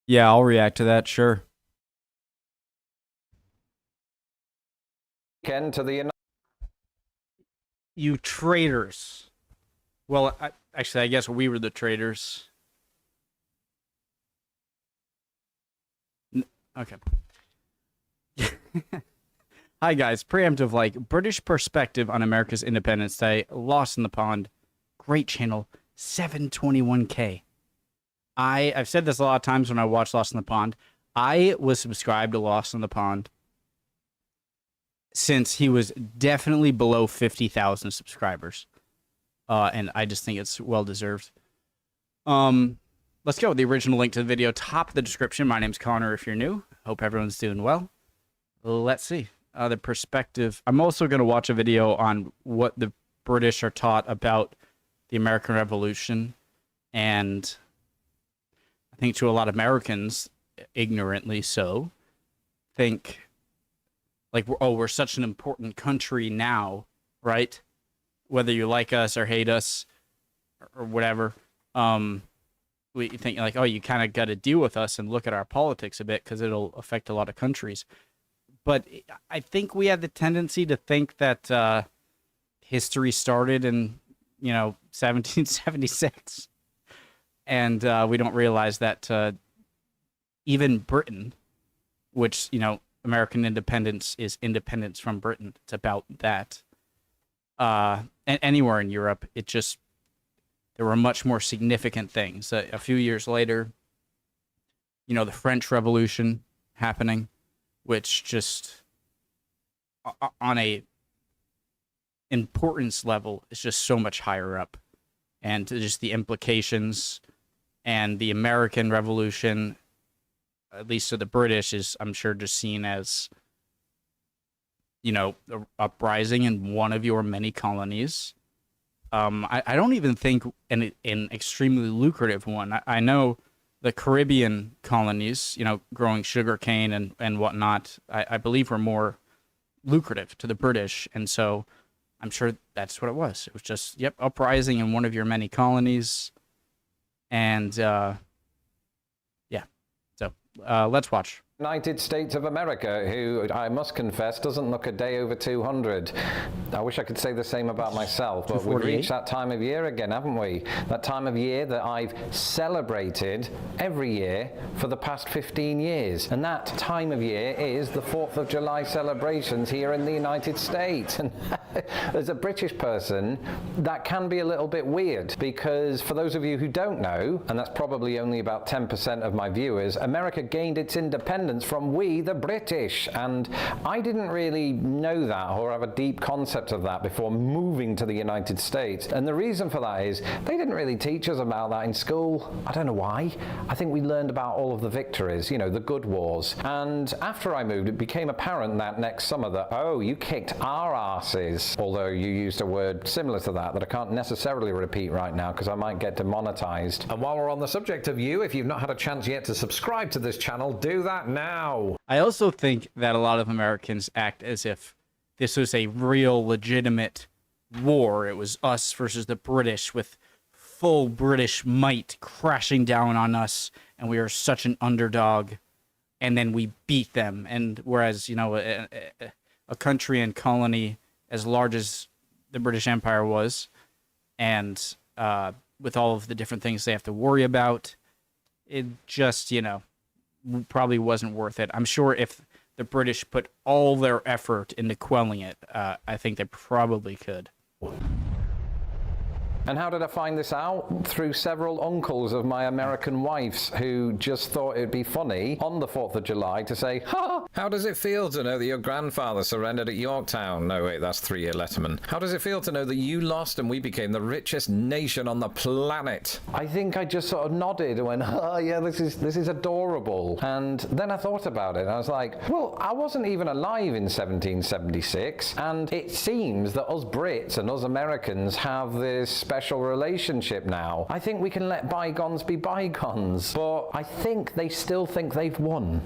Yeah, I'll react to that, sure. Ken, to the You traitors. Well, actually, I guess we were the traitors. Okay. Hi, guys. Preemptive, like, British perspective on America's Independence Day. Lost in the Pond. Great channel. 721K. I've said this a lot of times when I watch Lost in the Pond. I was subscribed to Lost in the Pond since he was definitely below 50,000 subscribers. And I just think it's well deserved. Let's go. The original link to the video, top of the description. My name's Connor if you're new. Hope everyone's doing well. Let's see. The perspective. I'm also going to watch a video on what the British are taught about the American Revolution. And I think to a lot of Americans, ignorantly so, think like, we're such an important country now, right? Whether you like us or hate us or whatever, we think like, oh, you kind of got to deal with us and look at our politics a bit because it'll affect a lot of countries. But I think we have the tendency to think that history started in, 1776. And we don't realize that even Britain, which, American independence is independence from Britain. It's about that. And anywhere in Europe, there were much more significant things. A few years later, the French Revolution happening, which just on a importance level is just so much higher up. And just the implications and the American Revolution, at least to the British, is, I'm sure, just seen as, a uprising in one of your many colonies. I don't even think an extremely lucrative one. I know the Caribbean colonies, growing sugarcane and whatnot, I believe were more lucrative to the British. And so I'm sure that's what it was. It was just, uprising in one of your many colonies. And, yeah. So, let's watch. United States of America, who I must confess doesn't look a day over 200. I wish I could say the same about myself, but we've reached that time of year again, haven't we? That time of year that I've celebrated every year for the past 15 years. And that time of year is the 4th of July celebrations here in the United States. And as a British person, that can be a little bit weird, because for those of you who don't know, and that's probably only about 10% of my viewers, America gained its independence from we, the British. And I didn't really know that or have a deep concept of that before moving to the United States. And the reason for that is they didn't really teach us about that in school. I don't know why. I think we learned about all of the victories, the good wars. And after I moved, it became apparent that next summer that, oh, you kicked our asses. Although you used a word similar to that I can't necessarily repeat right now because I might get demonetized. And while we're on the subject of you, if you've not had a chance yet to subscribe to this channel, do that now. I also think that a lot of Americans act as if this was a real, legitimate war. It was us versus the British with full British might crashing down on us, and we are such an underdog, and then we beat them. And whereas, a country and colony as large as the British Empire was, and with all of the different things they have to worry about, it just, probably wasn't worth it. I'm sure if the British put all their effort into quelling it, I think they probably could. And how did I find this out? Through several uncles of my American wife's who just thought it'd be funny on the 4th of July to say, ha! How does it feel to know that your grandfather surrendered at Yorktown? No, wait, that's 3-year Letterman. How does it feel to know that you lost and we became the richest nation on the planet? I think I just sort of nodded and went, oh yeah, this is adorable. And then I thought about it and I was like, well, I wasn't even alive in 1776, and it seems that us Brits and us Americans have this special relationship now. I think we can let bygones be bygones, but I think they still think they've won.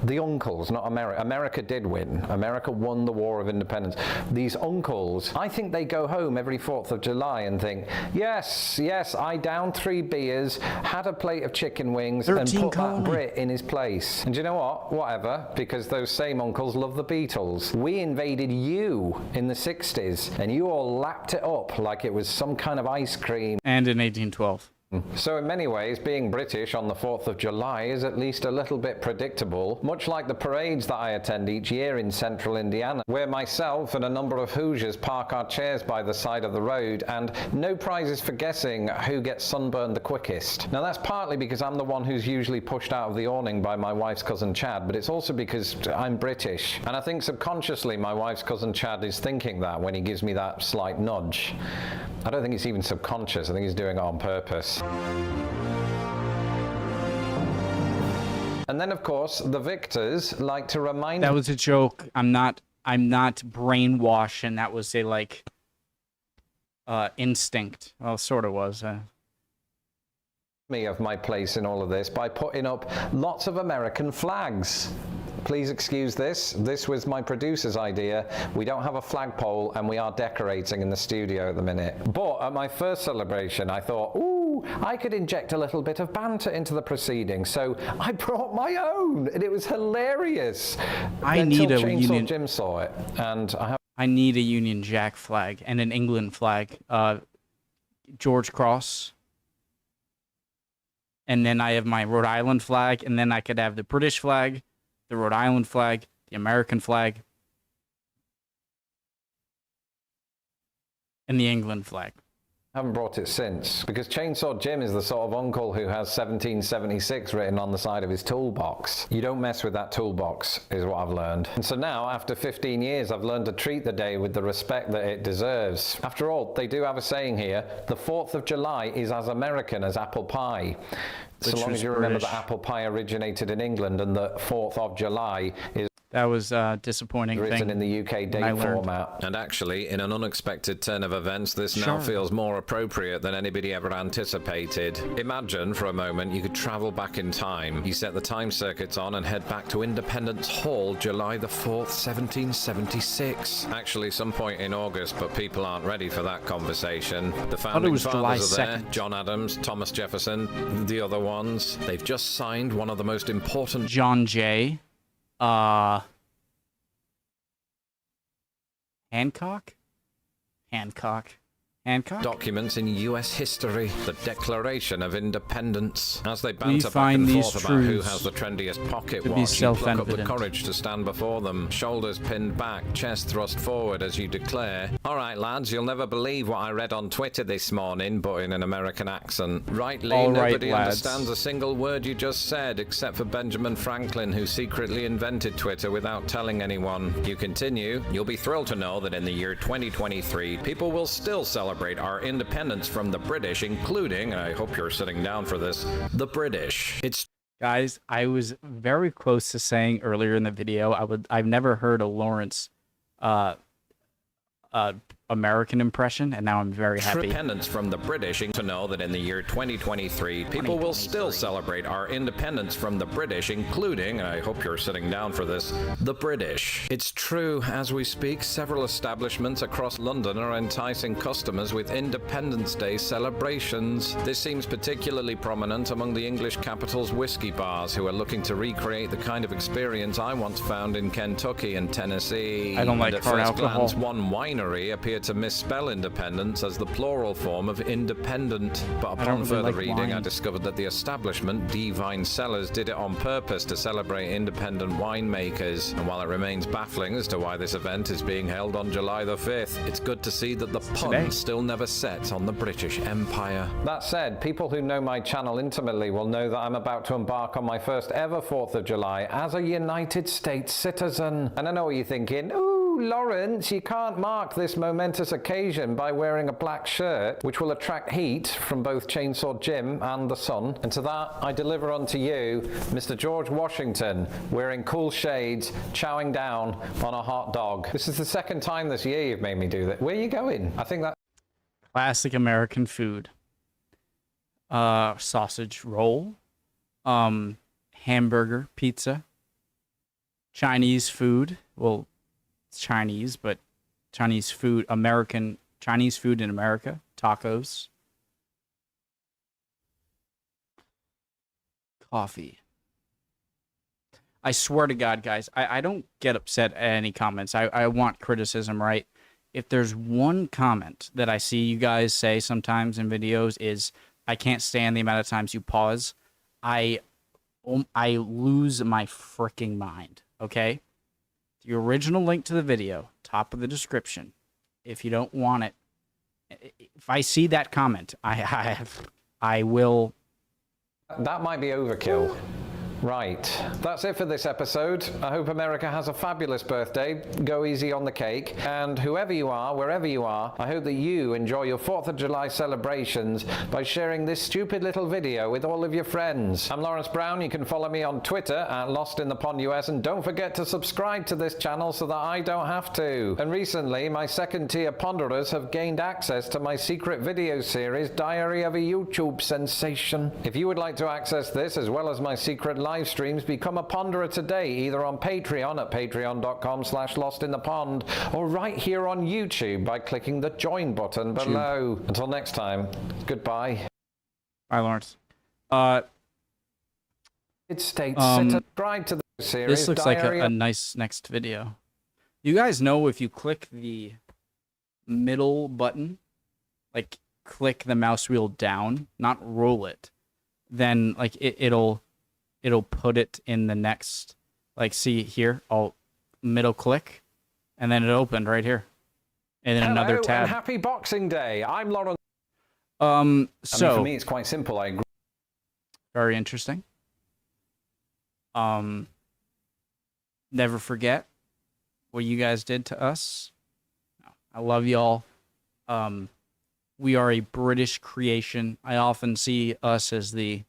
The uncles, not America. America did win. America won the War of Independence. These uncles, I think they go home every 4th of July and think, yes, I downed 3 beers, had a plate of chicken wings, and put that Brit in his place. And do you know what? Whatever, because those same uncles love the Beatles. We invaded you in the 60s, and you all lapped it up like it was some kind of ice cream. And in 1812. So in many ways, being British on the 4th of July is at least a little bit predictable, much like the parades that I attend each year in central Indiana, where myself and a number of Hoosiers park our chairs by the side of the road, and no prizes for guessing who gets sunburned the quickest. Now that's partly because I'm the one who's usually pushed out of the awning by my wife's cousin Chad, but it's also because I'm British, and I think subconsciously my wife's cousin Chad is thinking that when he gives me that slight nudge. I don't think it's even subconscious, I think he's doing it on purpose. And then, of course, the victors like to remind... That was a joke. I'm not brainwashed, and that was a, like, instinct. Well, sort of was. Me of my place in all of this by putting up lots of American flags. Please excuse this. This was my producer's idea. We don't have a flagpole, and we are decorating in the studio at the minute. But at my first celebration, I thought, ooh, I could inject a little bit of banter into the proceedings. So I brought my own, and it was hilarious. I need a Chainsaw Union. Jim saw it, and I need a Union Jack flag and an England flag. George Cross. And then I have my Rhode Island flag, and then I could have the British flag, the Rhode Island flag, the American flag, and the England flag. I haven't brought it since, because Chainsaw Jim is the sort of uncle who has 1776 written on the side of his toolbox. You don't mess with that toolbox, is what I've learned. And so now, after 15 years, I've learned to treat the day with the respect that it deserves. After all, they do have a saying here, the 4th of July is as American as apple pie. So long as you remember that apple pie originated in England and the 4th of July is... That was a disappointing written thing in the UK date format. And actually, in an unexpected turn of events, this now feels more appropriate than anybody ever anticipated. Imagine for a moment you could travel back in time. You set the time circuits on and head back to Independence Hall, July the 4th, 1776. Actually, some point in August, but people aren't ready for that conversation. The founding fathers are there. John Adams, Thomas Jefferson, the other ones. They've just signed one of the most important... John Jay. Hancock? Documents in U.S. history, the Declaration of Independence. As they banter back and forth about who has the trendiest pocket watch, you pluck up the courage to stand before them, shoulders pinned back, chest thrust forward as you declare, "All right, lads, you'll never believe what I read on Twitter this morning," but in an American accent. Rightly, nobody understands a single word you just said, except for Benjamin Franklin, who secretly invented Twitter without telling anyone. You continue, "You'll be thrilled to know that in the year 2023, people will still celebrate our independence from the British, including," and I hope you're sitting down for this, "the British." Guys, I was very close to saying earlier in the video, I've never heard a Lawrence American impression, and now I'm very happy. Independence from the British, to know that in the year 2023, people will still celebrate our independence from the British, including, and I hope you're sitting down for this, the British. It's true, as we speak, several establishments across London are enticing customers with Independence Day celebrations. This seems particularly prominent among the English capital's whiskey bars, who are looking to recreate the kind of experience I once found in Kentucky and Tennessee. I don't like hard alcohol. Glance, one winery appeared to misspell independence as the plural form of independent, but upon further reading I discovered that the establishment, Divine Cellars, did it on purpose to celebrate independent winemakers. And while it remains baffling as to why this event is being held on July the 5th, it's good to see that the pun still never sets on the British Empire. That said, people who know my channel intimately will know that I'm about to embark on my first ever 4th of July as a United States citizen. And I know what you're thinking, ooh, Lawrence, you can't mark this momentous occasion by wearing a black shirt, which will attract heat from both Chainsaw Jim and the sun. And to that, I deliver unto you Mr. George Washington, wearing cool shades, chowing down on a hot dog. This is the second time this year you've made me do that. Where are you going? I think that... Classic American food. Sausage roll. Hamburger, pizza. Chinese food. Well, it's Chinese, but Chinese food, Chinese food in America, tacos, coffee. I swear to God, guys, I don't get upset at any comments. I want criticism, right? If there's one comment that I see you guys say sometimes in videos is, I can't stand the amount of times you pause, I lose my freaking mind, okay? The original link to the video, top of the description. If you don't want it, if I see that comment, I will. That might be overkill. Right, that's it for this episode. I hope America has a fabulous birthday. Go easy on the cake. And whoever you are, wherever you are, I hope that you enjoy your 4th of July celebrations by sharing this stupid little video with all of your friends. I'm Lawrence Brown. You can follow me on Twitter at LostInThePondUS, and don't forget to subscribe to this channel so that I don't have to. And recently, my second-tier ponderers have gained access to my secret video series, Diary of a YouTube Sensation. If you would like to access this, as well as my secret live streams, become a ponderer today, either on Patreon at patreon.com/lostinthepond, or right here on YouTube by clicking the join button below. Until next time, goodbye. Bye, Lawrence. It states subscribe to the series. This looks like a nice next video. You guys know, if you click the middle button, like click the mouse wheel down, not roll it, then like it'll put it in the next, like, see here, I'll middle click, and then it opened right here. And then another tab. And happy Boxing Day. I'm Lawrence. So I mean, for me, it's quite simple. I agree. Very interesting. Never forget what you guys did to us. I love y'all. We are a British creation. I often see us as the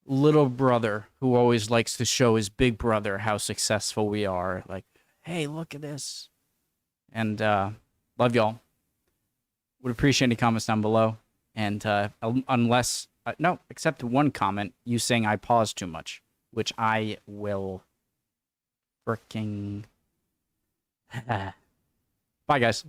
little brother who always likes to show his big brother how successful we are. Like, hey, look at this. And love y'all. Would appreciate any comments down below. And unless, no, except one comment, you saying I pause too much, which I will freaking... Bye, guys.